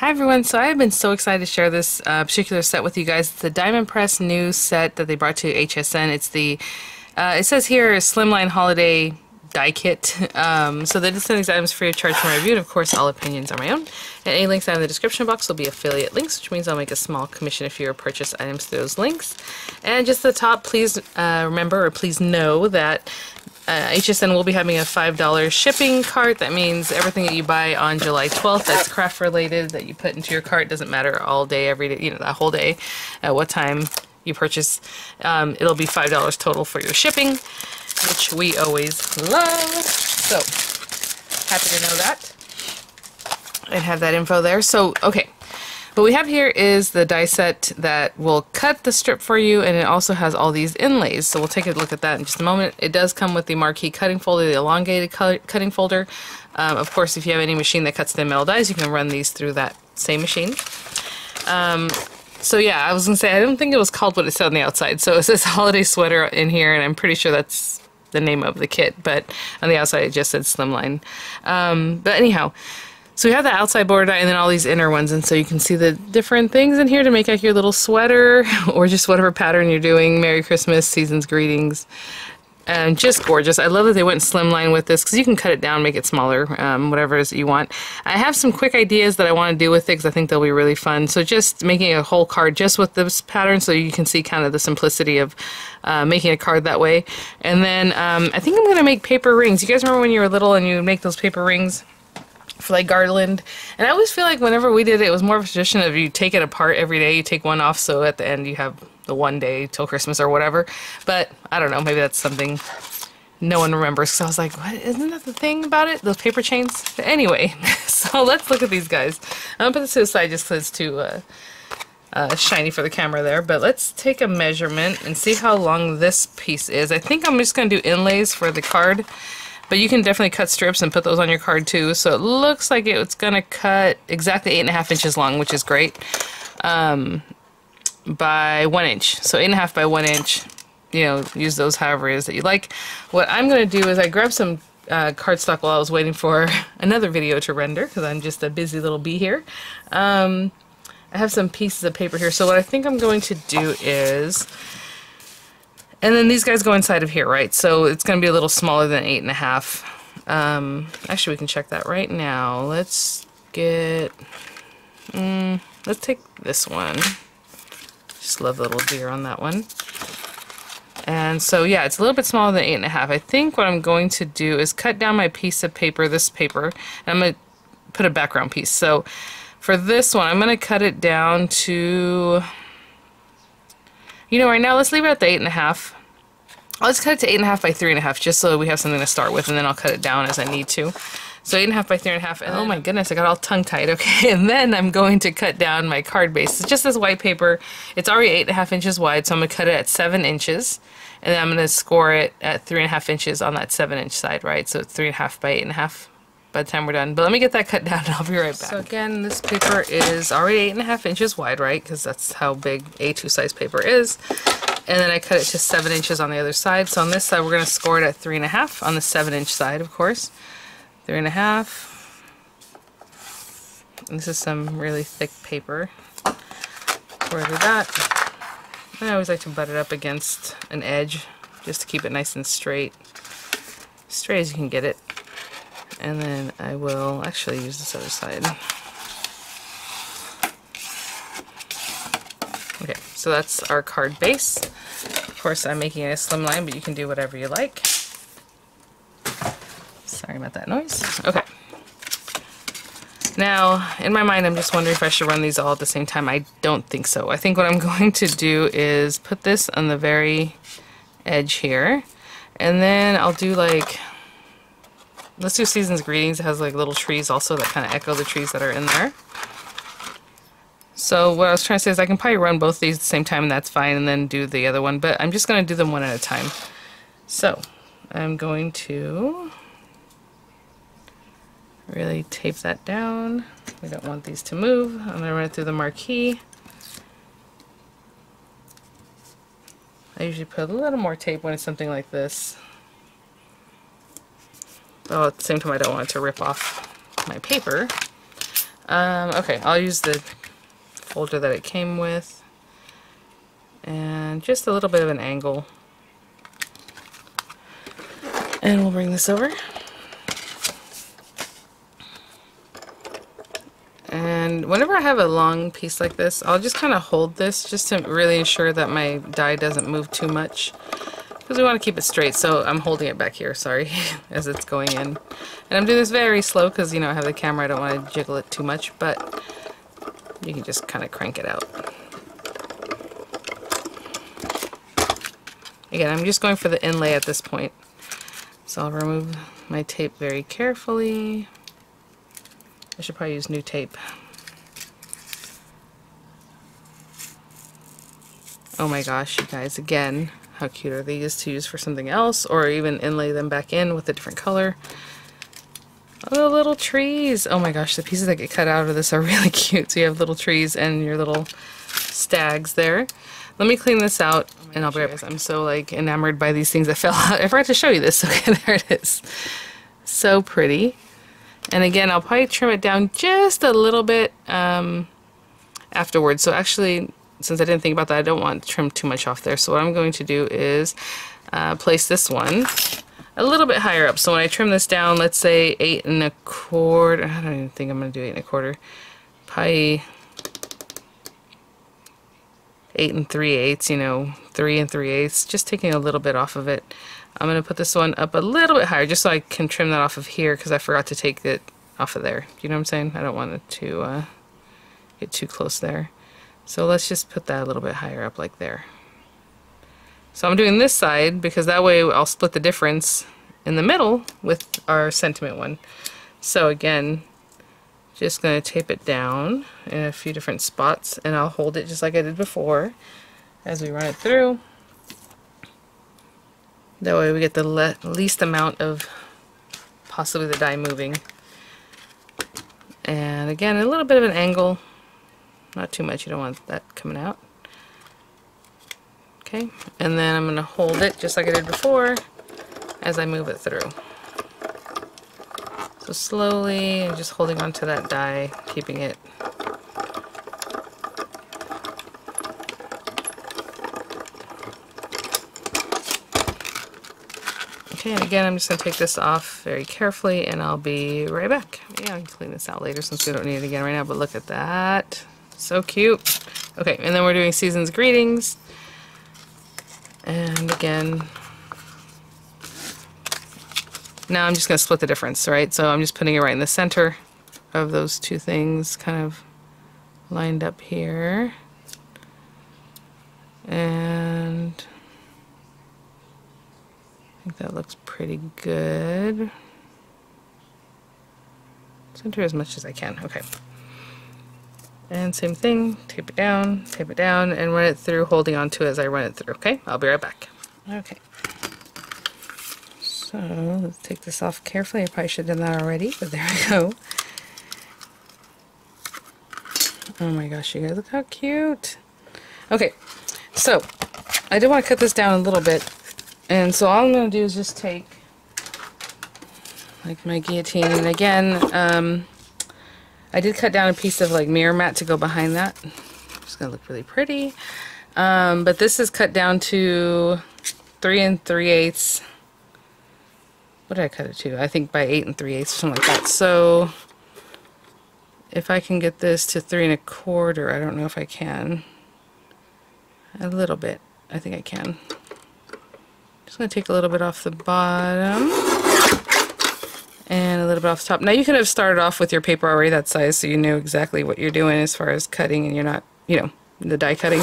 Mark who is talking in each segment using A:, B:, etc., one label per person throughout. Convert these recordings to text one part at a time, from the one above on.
A: Hi everyone, so I've been so excited to share this particular set with you guys. It's the Diamond Press new set that they brought to HSN. It's the, it says here, Slimline Holiday Die Kit. So they just send these items free of charge for my review, and of course all opinions are my own. And any links down in the description box will be affiliate links, which means I'll make a small commission if you purchase items through those links. And just at the top, please remember, or please know that HSN will be having a $5 shipping cart. That means everything that you buy on July 12th that's craft related that you put into your cart, doesn't matter all day, every day, you know, that whole day, at what time you purchase, it'll be $5 total for your shipping, which we always love. So, happy to know that. And have that info there. So, okay. What we have here is the die set that will cut the strip for you, and it also has all these inlays. So we'll take a look at that in just a moment. It does come with the marquee cutting folder, the elongated cutting folder. Of course, if you have any machine that cuts the metal dies, you can run these through that same machine. So yeah, I was going to say, I don't think it was called what it said on the outside. So it says holiday sweater in here, and I'm pretty sure that's the name of the kit, but on the outside it just said Slimline. But anyhow, so we have the outside border die and then all these inner ones, and so you can see the different things in here to make like your little sweater or just whatever pattern you're doing. Merry Christmas, season's greetings, and just gorgeous. I love that they went slimline with this because you can cut it down, make it smaller, whatever it is that you want. I have some quick ideas that I want to do with it because I think they'll be really fun. So just making a whole card just with this pattern so you can see kind of the simplicity of making a card that way. And then I think I'm going to make paper rings. You guys remember when you were little and you would make those paper rings for like Garland? And I always feel like whenever we did it, it was more of a tradition of you take it apart every day, you take one off, so at the end you have the one day till Christmas or whatever. But I don't know, maybe that's something no one remembers, because I was like, what, isn't that the thing about it, those paper chains? But anyway, so let's look at these guys. I'm gonna put this to the side just because it's too shiny for the camera there, but let's take a measurement and see how long this piece is. I think I'm just gonna do inlays for the card, but you can definitely cut strips and put those on your card too. So it looks like it's gonna cut exactly 8.5 inches long, which is great, by 1 inch. So 8.5 by 1 inch. You know, use those however it is that you like. What I'm gonna do is I grabbed some cardstock while I was waiting for another video to render, because I'm just a busy little bee here. I have some pieces of paper here. So what I think I'm going to do is, and then these guys go inside of here, right? So it's going to be a little smaller than 8.5. Actually, we can check that right now. Let's get, let's take this one. Just love the little deer on that one. And so, yeah, it's a little bit smaller than 8.5. I think what I'm going to do is cut down my piece of paper, this paper, and I'm going to put a background piece. So for this one, I'm going to cut it down to, you know, right now, let's leave it at the 8.5. I'll just cut it to 8.5 by 3.5, just so we have something to start with, and then I'll cut it down as I need to. So 8.5 by 3.5, and oh my goodness, I got all tongue-tied. Okay, and then I'm going to cut down my card base. It's just this white paper. It's already 8.5 inches wide, so I'm going to cut it at 7 inches, and then I'm going to score it at 3.5 inches on that 7-inch side, right? So it's 3.5 by 8.5. By the time we're done. But let me get that cut down and I'll be right back. So again, this paper is already 8.5 inches wide, right? Because that's how big A2 size paper is. And then I cut it to 7 inches on the other side. So on this side, we're going to score it at 3.5 on the 7-inch side, of course. 3.5. And this is some really thick paper. Where do that. I always like to butt it up against an edge just to keep it nice and straight. Straight as you can get it. And then I will actually use this other side. Okay, so that's our card base. Of course, I'm making it a slimline, but you can do whatever you like. Sorry about that noise. Okay. Now, in my mind, I'm just wondering if I should run these all at the same time. I don't think so. I think what I'm going to do is put this on the very edge here, and then I'll do like, let's do Season's Greetings. It has like little trees also that kind of echo the trees that are in there. So what I was trying to say is I can probably run both these at the same time, and that's fine, and then do the other one, but I'm just going to do them one at a time. So I'm going to really tape that down. We don't want these to move. I'm going to run it through the marquee. I usually put a little more tape when it's something like this. Oh, at the same time, I don't want it to rip off my paper. Okay, I'll use the folder that it came with, and just a little bit of an angle. And we'll bring this over. And whenever I have a long piece like this, I'll just kind of hold this just to really ensure that my die doesn't move too much, because we want to keep it straight. So I'm holding it back here, sorry, as it's going in. And I'm doing this very slow because, you know, I have the camera, I don't want to jiggle it too much, but you can just kind of crank it out. Again, I'm just going for the inlay at this point. So I'll remove my tape very carefully. I should probably use new tape. Oh my gosh, you guys, again, how cute are these to use for something else, or even inlay them back in with a different color. Oh, little trees. Oh my gosh, the pieces that get cut out of this are really cute. So you have little trees and your little stags there. Let me clean this out and I'll be right back. I'm so like enamored by these things that fell out. I forgot to show you this. Okay, there it is. So pretty. And again, I'll probably trim it down just a little bit afterwards. So actually, since I didn't think about that, I don't want to trim too much off there. So what I'm going to do is place this one a little bit higher up. So when I trim this down, let's say 8 1/4. I don't even think I'm going to do 8 1/4. Probably 8 3/8, you know, 3 3/8. Just taking a little bit off of it. I'm going to put this one up a little bit higher just so I can trim that off of here, because I forgot to take it off of there. You know what I'm saying? I don't want it to get too close there. So let's just put that a little bit higher up like there. So I'm doing this side because that way I'll split the difference in the middle with our sentiment one. So again, just going to tape it down in a few different spots, and I'll hold it just like I did before as we run it through. That way we get the least amount of possibly the die moving. And again, a little bit of an angle, not too much, you don't want that coming out. Okay, and then I'm going to hold it just like I did before as I move it through. So slowly, and just holding onto that die, keeping it. Okay, and again, I'm just going to take this off very carefully, and I'll be right back. Yeah, I can clean this out later since we don't need it again right now, but look at that. So cute. Okay, and then we're doing Season's Greetings. And again, now I'm just going to split the difference, right? So I'm just putting it right in the center of those two things, kind of lined up here. And I think that looks pretty good. Center as much as I can. Okay. And same thing, tape it down, and run it through, holding on to it as I run it through. Okay, I'll be right back. Okay. So let's take this off carefully. I probably should have done that already, but there we go. Oh my gosh, you guys, look how cute. Okay, so I do want to cut this down a little bit. And so all I'm going to do is just take like my guillotine, and again, I did cut down a piece of like mirror mat to go behind that. It's going to look really pretty. But this is cut down to 3 3/8. What did I cut it to? I think by 8 3/8 or something like that. So if I can get this to 3 1/4, I don't know if I can. A little bit. I think I can. Just going to take a little bit off the bottom and a little bit off the top. Now you could have started off with your paper already that size, so you knew exactly what you're doing as far as cutting, and you're not, you know, the die cutting.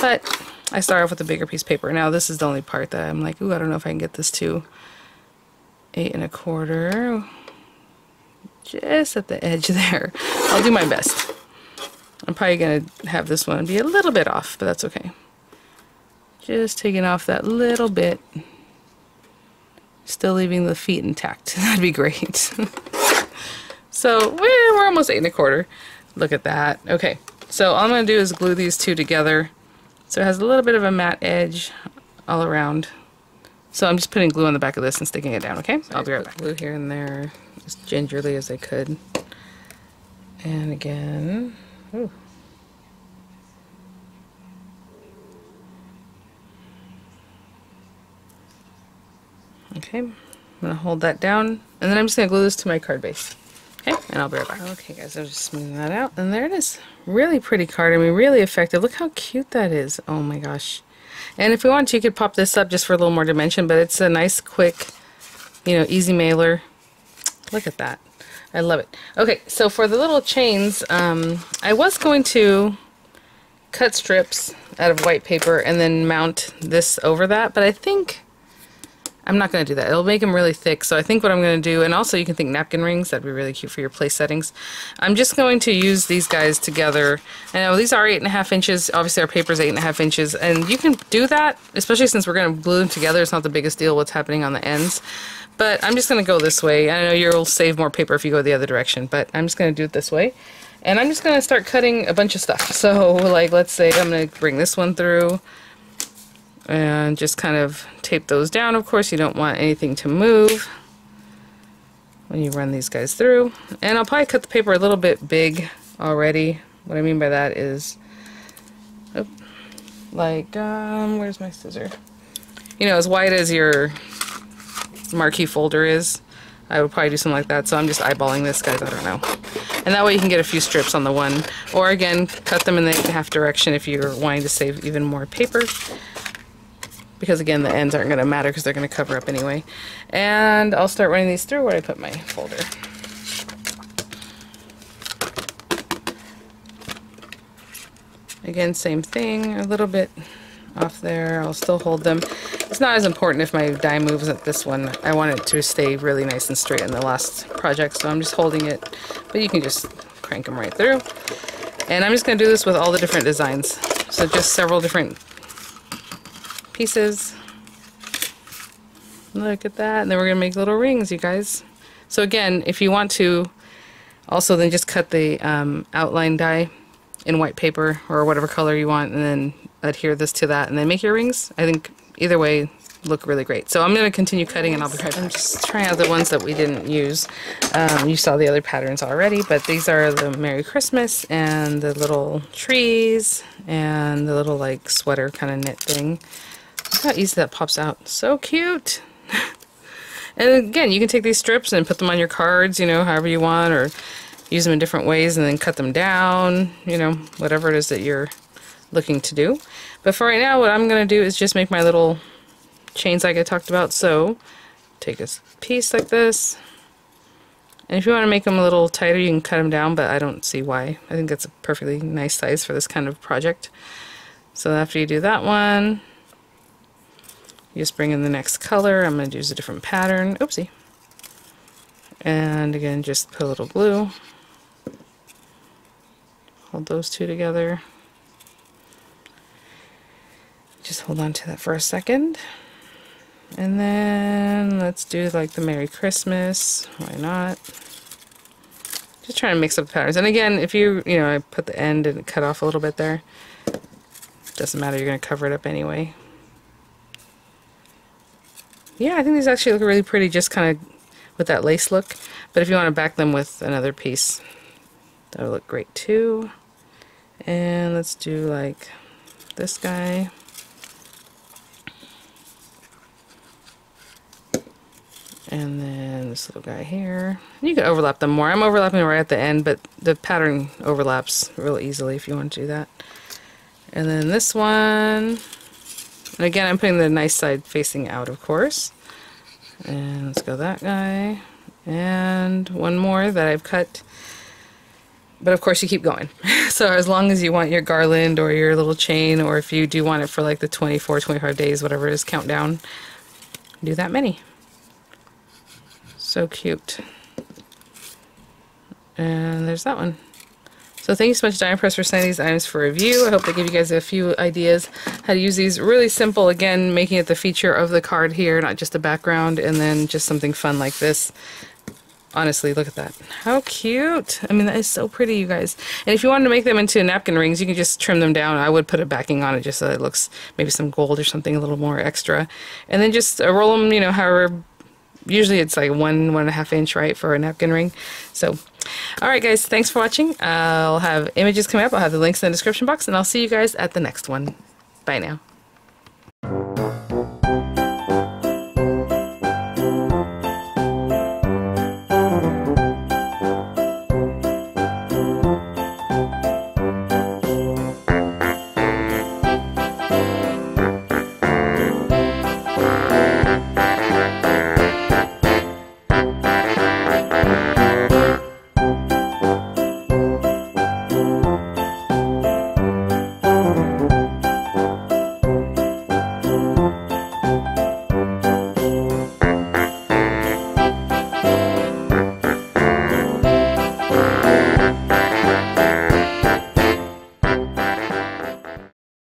A: But I start off with a bigger piece of paper. Now this is the only part that I'm like, ooh, I don't know if I can get this to 8 1/4. Just at the edge there. I'll do my best. I'm probably going to have this one be a little bit off, but that's okay. Just taking off that little bit. Still leaving the feet intact. That'd be great. So we're almost 8 1/4. Look at that. Okay, so all I'm going to do is glue these two together. So it has a little bit of a matte edge all around. So I'm just putting glue on the back of this and sticking it down, okay? I'll be right back. Glue here and there as gingerly as I could. And again, ooh. Okay, I'm gonna hold that down, and then I'm just gonna glue this to my card base. Okay, and I'll be right back. Okay guys, I'm just smoothing that out, and there it is. Really pretty card. I mean, really effective. Look how cute that is. Oh my gosh. And if we want to, you could pop this up just for a little more dimension, but it's a nice, quick, you know, easy mailer. Look at that. I love it. Okay, so for the little chains, I was going to cut strips out of white paper and then mount this over that, but I think I'm not going to do that. It'll make them really thick, so I think what I'm going to do, and also you can think napkin rings, that'd be really cute for your place settings. I'm just going to use these guys together. I know these are 8.5 inches, obviously our paper's 8.5 inches, and you can do that, especially since we're going to glue them together. It's not the biggest deal what's happening on the ends. But I'm just going to go this way. I know you'll save more paper if you go the other direction, but I'm just going to do it this way. And I'm just going to start cutting a bunch of stuff. So, like, let's say I'm going to bring this one through and just kind of tape those down. Of course, you don't want anything to move when you run these guys through. And I'll probably cut the paper a little bit big already. What I mean by that is, oh, like, where's my scissor? You know, as wide as your marquee folder is. I would probably do something like that, so I'm just eyeballing this, guys, I don't know. And that way you can get a few strips on the one. Or again, cut them in the half direction if you're wanting to save even more paper. Because again, the ends aren't going to matter because they're going to cover up anyway. And I'll start running these through where I put my folder. Again, same thing, a little bit off there. I'll still hold them. It's not as important if my die moves at this one. I want it to stay really nice and straight in the last project, so I'm just holding it. But you can just crank them right through. And I'm just going to do this with all the different designs. So just several different pieces. Look at that. And then we're going to make little rings, you guys. So again, if you want to, also then just cut the outline die in white paper or whatever color you want, and then adhere this to that, and then make your rings. I think either way look really great. So I'm going to continue cutting, and I'll be right back. I'm just trying out the ones that we didn't use. You saw the other patterns already, but these are the Merry Christmas and the little trees and the little like sweater kind of knit thing. Look how easy that pops out. So cute. And again, you can take these strips and put them on your cards, you know, however you want, or use them in different ways and then cut them down, you know, whatever it is that you're looking to do. But for right now, what I'm going to do is just make my little chains like I talked about. So take a piece like this, and if you want to make them a little tighter, you can cut them down, but I don't see why. I think that's a perfectly nice size for this kind of project. So after you do that one, you just bring in the next color. I'm going to use a different pattern. Oopsie. And again, just put a little glue. Hold those two together. Just hold on to that for a second. And then let's do like the Merry Christmas. Why not? Just trying to mix up the patterns. And again, if you know, I put the end and cut off a little bit there. Doesn't matter, you're going to cover it up anyway. Yeah, I think these actually look really pretty, just kind of with that lace look. But if you want to back them with another piece, that'll look great too. And let's do like this guy. And then this little guy here. You can overlap them more. I'm overlapping right at the end, but the pattern overlaps real easily if you want to do that. And then this one. And again, I'm putting the nice side facing out, of course. And let's go that guy. And one more that I've cut. But of course you keep going. So as long as you want your garland or your little chain, or if you do want it for like the 24, 25 days, whatever it is, countdown, do that many. So cute. And there's that one. So thank you so much, Diamond Press, for sending these items for review. I hope they give you guys a few ideas how to use these. Really simple, again, making it the feature of the card here, not just a background, and then just something fun like this. Honestly, look at that. How cute. I mean, that is so pretty, you guys. And if you wanted to make them into napkin rings, you can just trim them down. I would put a backing on it just so that it looks maybe some gold or something a little more extra. And then just roll them, you know, however usually it's like 1.5 inch, right, for a napkin ring. So, all right, guys, thanks for watching. I'll have images coming up. I'll have the links in the description box, and I'll see you guys at the next one. Bye now.